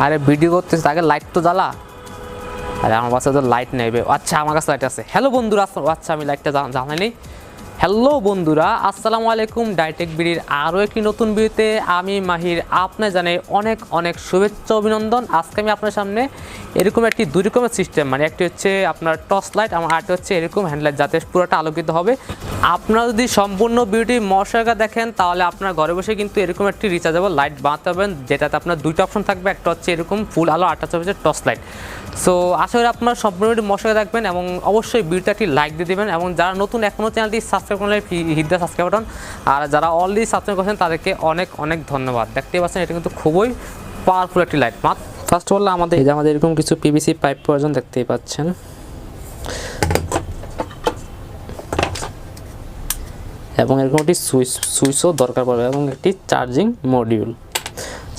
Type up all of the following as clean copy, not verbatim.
আরে ভিডিও করতেছিস আগে লাইট তো জ্বালা। আরে আমার কাছে তো লাইট নেবে। আচ্ছা আমার কাছে লাইট আছে। হ্যালো বন্ধুরা, আচ্ছা আমি লাইটটা জ্বালাইনি। হ্যালো বন্ধুরা, আসসালামু আলাইকুম। টেকবিডির আরও একটি নতুন ভিডিওতে আমি মাহির আপনার জানাই অনেক অনেক শুভেচ্ছা অভিনন্দন। আজকে আমি আপনার সামনে এরকম একটি দুই রকমের সিস্টেম, মানে একটি হচ্ছে আপনার টর্চ লাইট, আমার আরেকটি হচ্ছে এরকম হ্যান্ডলাইট, যাতে পুরোটা আলোকিত হবে। আপনারা যদি সম্পূর্ণ ভিডিওটি মশাকা দেখেন তাহলে আপনার ঘরে বসে কিন্তু এরকম একটি রিচার্জেবল লাইট বানাতে পারবেন, যেটাতে আপনার দুইটা অপশন থাকবে, একটা হচ্ছে এরকম ফুল আলো, আরেকটা হচ্ছে টর্চ লাইট। সো আশা করি আপনার সম্পূর্ণ মশাকা দেখবেন এবং অবশ্যই ভিডিওতে একটি লাইক দিয়ে দেবেন। এবং যারা নতুন এখনও চ্যানেলটি সাবস্ক্রাইব করলে হিট দ্য সাবস্ক্রাইব বাটন, আর যারা অলরেডি সাবস্ক্রাইব করেছেন তাদেরকে অনেক অনেক ধন্যবাদ। দেখতেই পাচ্ছেন এটা কিন্তু খুবই পাওয়ারফুল একটি লাইট। ফার্স্ট অফ অল আমাদের এরকম কিছু পিভিসি পাইপ প্রয়োজন, দেখতেই পাচ্ছেন। এবং এরকম একটি সুইচও দরকার পড়বে এবং একটি চার্জিং মডিউল।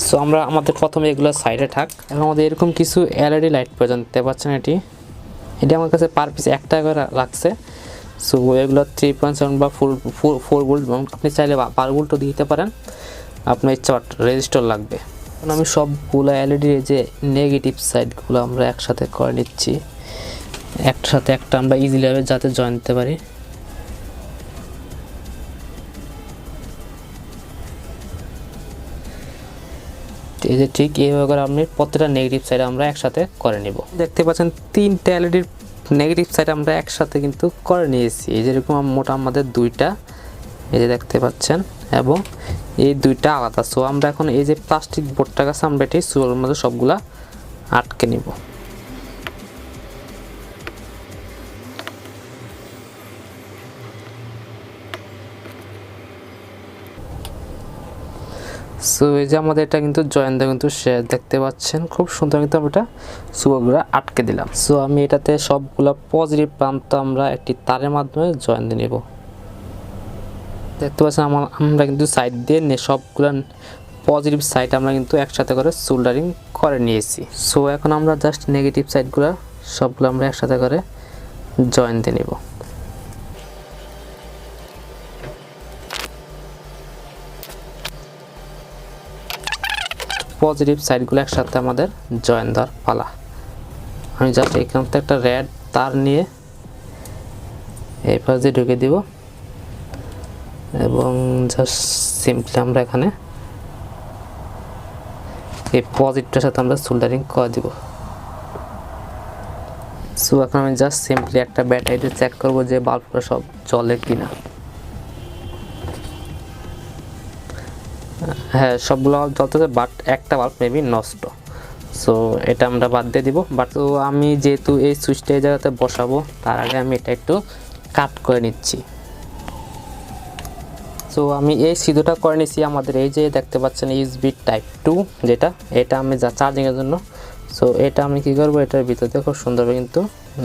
সো আমাদের প্রথমে এগুলো সাইডে থাক। এবং আমাদের এরকম কিছু এলইডি লাইট প্রয়োজন, দেখতে পাচ্ছেন। এটি আমার কাছে পার পিস 1 টাকা করে রাখছে। সো এগুলো 3.7 বা 4 ভোল্ট, এবং আপনি চাইলে 12 ভোল্টও দিতে পারেন, আপনার ইচ্ছা রেজিস্টার লাগবে। আমি সবগুলো এলইডির যে নেগেটিভ সাইডগুলো আমরা একসাথে করে নিচ্ছি, একসাথে একটা আমরা ইজিলিভাবে যাতে জয়েন দিতে পারি। এই যে ঠিক এইভাবে করে আপনি প্রত্যেকটা নেগেটিভ সাইড আমরা একসাথে করে নিব। দেখতে পাচ্ছেন 3টা এলইডির নেগেটিভ সাইড আমরা একসাথে কিন্তু করে নিয়েছি। এই যেরকম মোটা আমাদের 2টা, এই যে দেখতে পাচ্ছেন, এবং এই 2টা আলাদা। সো আমরা এখন এই যে প্লাস্টিক বোর্ডটা কাছে আমরা এটি সুইচের মধ্যে সবগুলা আটকে নিব। সো এই যে আমাদের এটা কিন্তু জয়েন দেওয়া কিন্তু শেষ, দেখতে পাচ্ছেন খুব সুন্দর কিন্তু আমরা এটা সুইচগুলো আটকে দিলাম। সো আমি এটাতে সবগুলা পজিটিভ প্রান্ত আমরা একটি তারের মাধ্যমে জয়েন দিয়ে নেব। দেখতে পাচ্ছেন আমরা কিন্তু সাইড দিয়ে সবগুলা পজিটিভ সাইড আমরা কিন্তু একসাথে করে সোল্ডারিং করে নিয়েছি। সো এখন আমরা জাস্ট নেগেটিভ সাইডগুলো সবগুলো আমরা একসাথে করে জয়েন দিয়ে নেব। পজিটিভ সাইডগুলো একসাথে আমাদের জয়েন দেওয়ার পালা। আমি জাস্ট এখান থেকে একটা রেড তার নিয়ে এই পাশ দিয়ে ঢুকে দিব এবং জাস্ট সিম্পলি আমরা এখানে এই পজিটিভটার সাথে আমরা সোল্ডারিং করে দিব। সো এখন আমি জাস্ট সিম্পলি একটা ব্যাটারি চেক করব যে বাল্বটা সব জ্বলে কিনা। হ্যাঁ, সবগুলো জ্বলতেছে, বাট একটা বাল্ব মেবি নষ্ট। সো এটা আমরা বাদ দিয়ে দিব। বাট তো আমি যেহেতু এই সুইচটা এই জায়গাতে বসাবো, তার আগে আমি এটা একটু কাট করে নিচ্ছি। সো আমি এই সিধুটা করে নিচ্ছি। আমাদের এই যে দেখতে পাচ্ছেন ইউএসবি টাইপ 2 যেটা, এটা আমি যা চার্জিংয়ের জন্য। সো এটা আমি কি করব, এটার ভিতরে খুব সুন্দরভাবে কিন্তু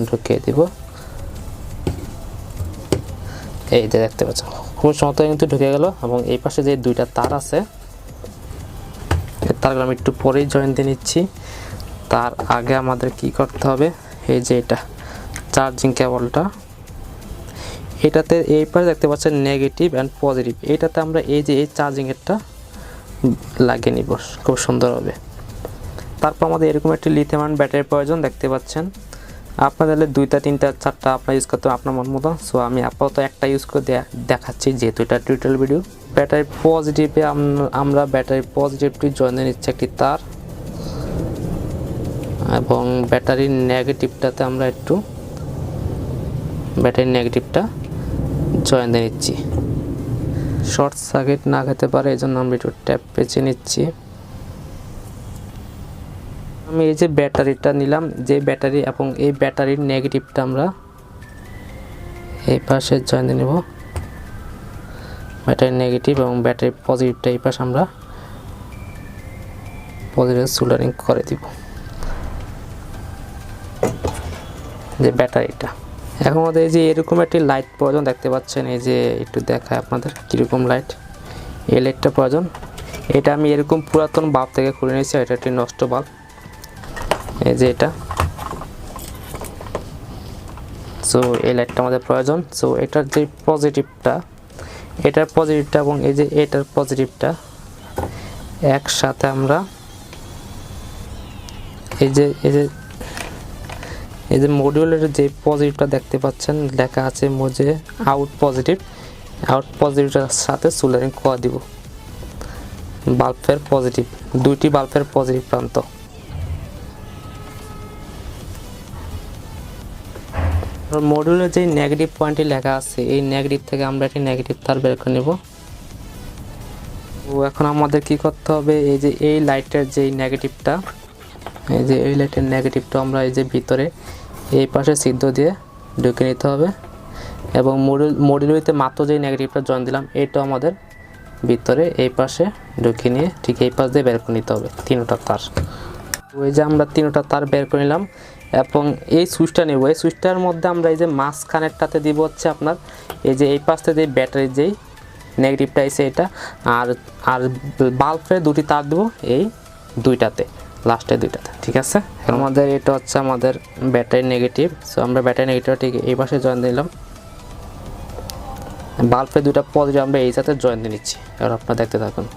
ঢুকিয়ে দিব। এই যে দেখতে পাচ্ছেন খুব সুন্দর কিন্তু ঢুকে গেল। এবং এই পাশে যে 2টা তার আছে, তারগুলো আমি একটু পরেই জয়েন দিয়ে নিচ্ছি। তার আগে আমাদের কি করতে হবে, এই যে এটা চার্জিং কেবলটা, এটাতে এই পাশে দেখতে পাচ্ছেন নেগেটিভ অ্যান্ড পজিটিভ, এইটাতে আমরা এই যে এই চার্জিংয়েরটা লাগিয়ে নিব খুব সুন্দরভাবে। তারপর আমাদের এরকম একটি লিথিয়াম ব্যাটারির প্রয়োজন, দেখতে পাচ্ছেন। আপনাদের 2টা 3টা 4টা আপনার ইউজ করতে আপনার মন মতো। সো আমি আপাতত একটা ইউজ করে দেখাচ্ছি, যেহেতু এটা টিউটোরিয়াল ভিডিও। ব্যাটারি পজিটিভে আমরা ব্যাটারি পজিটিভটি জয়েন নিচ্ছি একটি তার, এবং ব্যাটারির নেগেটিভটাতে আমরা একটু ব্যাটারির নেগেটিভটা জয়েন দিয়ে নিচ্ছি। শর্ট সার্কিট না খেতে পারে, এই জন্য আমরা একটু ট্যাপ পেঁচিয়ে নিচ্ছি। আমি এই যে ব্যাটারিটা নিলাম, যে ব্যাটারি এবং এই ব্যাটারির নেগেটিভটা আমরা এই পাশে জয়েন দিয়ে নেব। ব্যাটারি নেগেটিভ এবং ব্যাটারি পজিটিভটা এই পাশে আমরা পজিটিভ সোল্ডারিং করে দিব, যে ব্যাটারিটা। এখন আমাদের এই যে এরকম একটি লাইট প্রয়োজন, দেখতে পাচ্ছেন। এই যে একটু দেখায় আপনাদের কীরকম লাইট, এই লাইটটা প্রয়োজন। এটা আমি এরকম পুরাতন বাল্ব থেকে খুলে নিয়েছি, এটা একটি নষ্ট বাল্ব, এই যে এটা। সো এই লাইটটা আমাদের প্রয়োজন। সো এটার যে পজিটিভটা, এটার পজিটিভটা এবং এই যে এটার পজিটিভটা একসাথে আমরা এই যে মডিউলের যে পজিটিভটা দেখতে পাচ্ছেন লেখা আছে মোজে আউট পজিটিভটার সাথে সোল্ডারিং করে দিব বাল্বের পজিটিভ, দুইটি বাল্বের পজিটিভ প্রান্ত। মডিউলের যে নেগেটিভ পয়েন্টটি লেখা আছে এই নেগেটিভ থেকে আমরা একটি নেগেটিভ তার বের করে নেব। তো এখন আমাদের কি করতে হবে, এই যে এই লাইটের যে নেগেটিভটা, এই যে এই লাইটের নেগেটিভটা আমরা এই যে ভিতরে এই পাশে ছিদ্র দিয়ে ঢুকে নিতে হবে এবং মডিউলতে মাত্র যে নেগেটিভটা জয়েন দিলাম এইটা আমাদের ভিতরে এই পাশে ঢুকিয়ে নিয়ে ঠিক এই পাশ দিয়ে বের করে নিতে হবে তিনটা তার। ওই যে আমরা তিনটা তার বের করে নিলাম এবং এই সুইচটা নেব। এই সুইচটার মধ্যে আমরা এই যে মাঝখানেরটাতে দিব হচ্ছে আপনার এই যে এই পাশে যে ব্যাটারির যেই নেগেটিভটা আছে এটা, আর বাল্বের দুটি তার দেব এই দুইটাতে, লাস্টের দুইটাতে, ঠিক আছে। আমাদের এটা হচ্ছে আমাদের ব্যাটারি নেগেটিভ। সো আমরা ব্যাটারি নেগেটিভটা ঠিক এই পাশে জয়েন দিলাম, বাল্বের দুইটা পজিটিভ আমরা এই সাথে জয়েন দিয়ে নিচ্ছি। এবার আপনারা দেখতে থাকুন।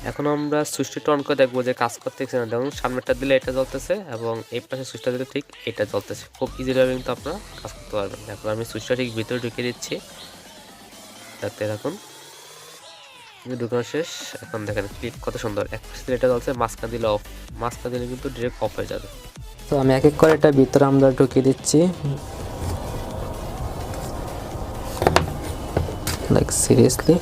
এখন আমরা সুইচটা অন করে দেখবো যে কাজ করতেছে না। দেখুন সামনেরটা দিলে এটা জ্বলতেছে এবং এই পাশে সুইচটা দিলে ঠিক এটা জ্বলতেছে। খুব ইজিভাবে কিন্তু আপনারা কাজ করতে পারবেন। এখন আমি সুইচটা ঠিক ভিতরে ঢুকিয়ে দিচ্ছি, দেখতে থাকুন। ঢুকানো শেষ। এখন দেখেন ক্লিপ কত সুন্দর, এক পাশে দিলে এটা জ্বলছে, মাঝখান দিলে অফ, মাঝখান দিলে কিন্তু ডিরেক্ট অফ হয়ে যাবে। তো আমি এক এক করে এটা ভিতরে আমরা ঢুকিয়ে দিচ্ছি, লাইক সিরিয়াসলি।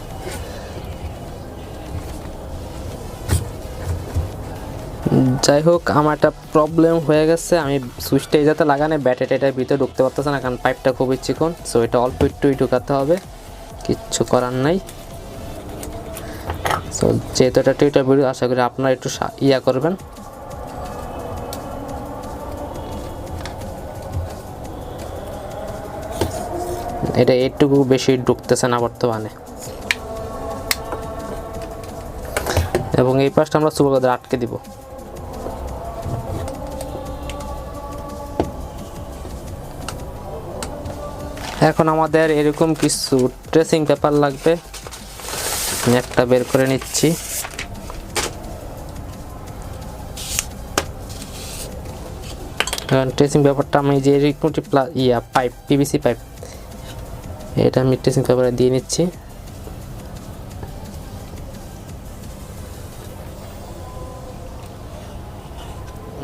যাই হোক, আমার একটা প্রবলেম হয়ে গেছে, আমি সুইচটা এই যাতে লাগানো ব্যাটারিটা এটার ভিতরে ঢুকতে পারতেছে না, কারণ পাইপটা খুবই চিকন। সো এটা অল্প একটুই ঢুকাতে হবে, কিচ্ছু করার নাই। সো যেহেতু এটা টিউটার ভিডিও, আশা করি আপনারা একটু ইয়া করবেন। এটা একটুকু বেশি ঢুকতেছে না বর্তমানে, এবং এই পাশটা আমরা সুপার করে আটকে দিব। এখন আমাদের এরকম কিছু ট্রেসিং পেপার লাগবে, আমি একটা বের করে নিচ্ছি। ট্রেসিং পেপারটা আমি যে পাইপ, পিভিসি পাইপ, এটা আমি ট্রেসিং পেপারে দিয়ে নিচ্ছি।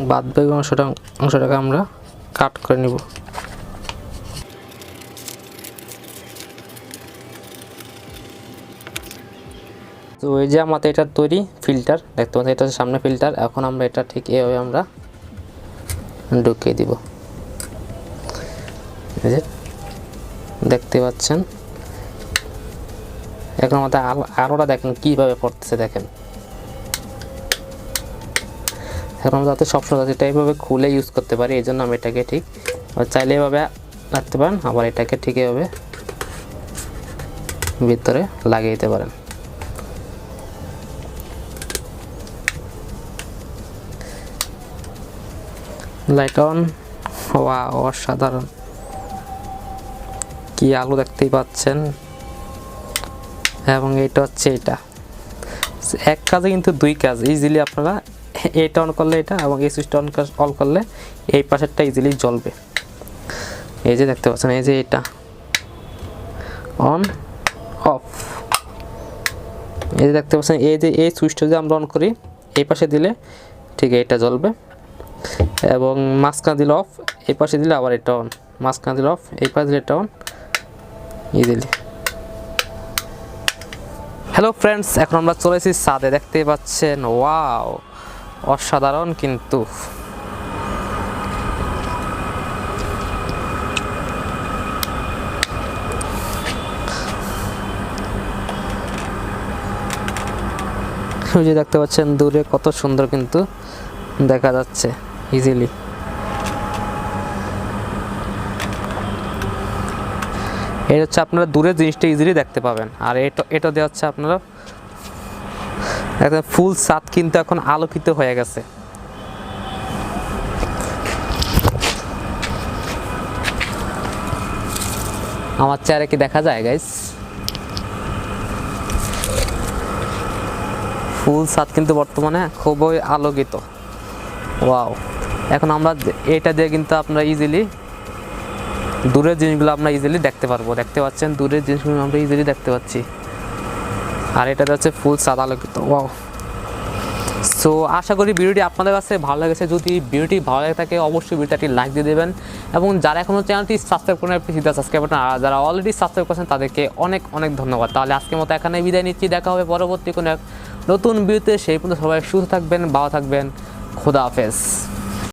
বাদ বাকি অংশটাকে আমরা কাট করে নিব। তো এই যে আমাদের এটা তৈরি ফিল্টার, দেখতে পাচ্ছেন এটা হচ্ছে সামনে ফিল্টার। এখন আমরা এটা ঠিক এইভাবে আমরা ঢুকিয়ে দিব, এই যে দেখতে পাচ্ছেন। এখন আমাদের আলোটা দেখেন কিভাবে পড়তেছে, দেখেন। এখন আমরা যাতে সবসময় এটা এইভাবে খুলে ইউজ করতে পারি, এই জন্য আমি এটাকে ঠিক চাইলে এভাবে রাখতে পারেন, আবার এটাকে ঠিক এভাবে ভিতরে লাগিয়ে দিতে পারেন। লাইট অন, ওয়াও অসাধারণ, কি আলো দেখতেই পাচ্ছেন। এবং এটা হচ্ছে এটা এক কাজে কিন্তু দুই কাজ, ইজিলি আপনারা এটা অন করলে এটা এবং এই সুইচটা অন করলে এই পাশেরটা ইজিলি জ্বলবে। এই যে দেখতে পাচ্ছেন, এই যে এটা অন অফ, এই যে দেখতে পাচ্ছেন। এই যে এই সুইচটা যদি আমরা অন করি এই পাশে দিলে ঠিক এটা জ্বলবে, এবং মাঝখানে দিলে অফ, এই পাশে দিলে আবার এটা অন, মাঝখানে দিলে অফ, এই পাশে দিলে এটা অন, ইজিলি। হ্যালো ফ্রেন্ডস, এখন আমরা চলে এসেছি ছাদে, দেখতে পাচ্ছেন। ওয়াও অসাধারণ কিন্তু। ওই যে দেখতে পাচ্ছেন দূরে কত সুন্দর কিন্তু দেখা যাচ্ছে ইজিলি। এটা হচ্ছে আপনারা দূরে জিনিসটা ইজিলি দেখতে পাবেন। আর এটা দিয়ে হচ্ছে আপনারা একদম ফুল ছাদ কিন্তু এখন আলোকিত হয়ে গেছে। আমার চেহারা কি দেখা যায় গাইস? ফুল ছাদ কিন্তু বর্তমানে খুবই আলোকিত। ওয়াও, এখন আমরা এটা দিয়ে কিন্তু আপনারা ইজিলি দূরের জিনিসগুলো আমরা ইজিলি দেখতে পারবো। দেখতে পাচ্ছেন দূরের জিনিসগুলো আমরা ইজিলি দেখতে পাচ্ছি, আর এটাতে হচ্ছে ফুল ছাদ আলোকিত। ওয়াও, সো আশা করি ভিডিওটি আপনাদের কাছে ভালো লেগেছে। যদি ভিডিওটি ভালো লাগে থাকে অবশ্যই ভিডিওটি লাইক দিয়ে দেবেন, এবং যারা এখনও চ্যানেলটি সাবস্ক্রাইব করেন প্লিজ সাবস্ক্রাইব করুন, আর যারা অলরেডি সাবস্ক্রাইব করেছেন তাদেরকে অনেক অনেক ধন্যবাদ। তাহলে আজকের মতো এখানে বিদায় নিচ্ছি, দেখা হবে পরবর্তী কোনো এক নতুন ভিডিওতে। সেই পর্যন্ত সবাই সুস্থ থাকবেন, ভালো থাকবেন, খোদা হাফেজ।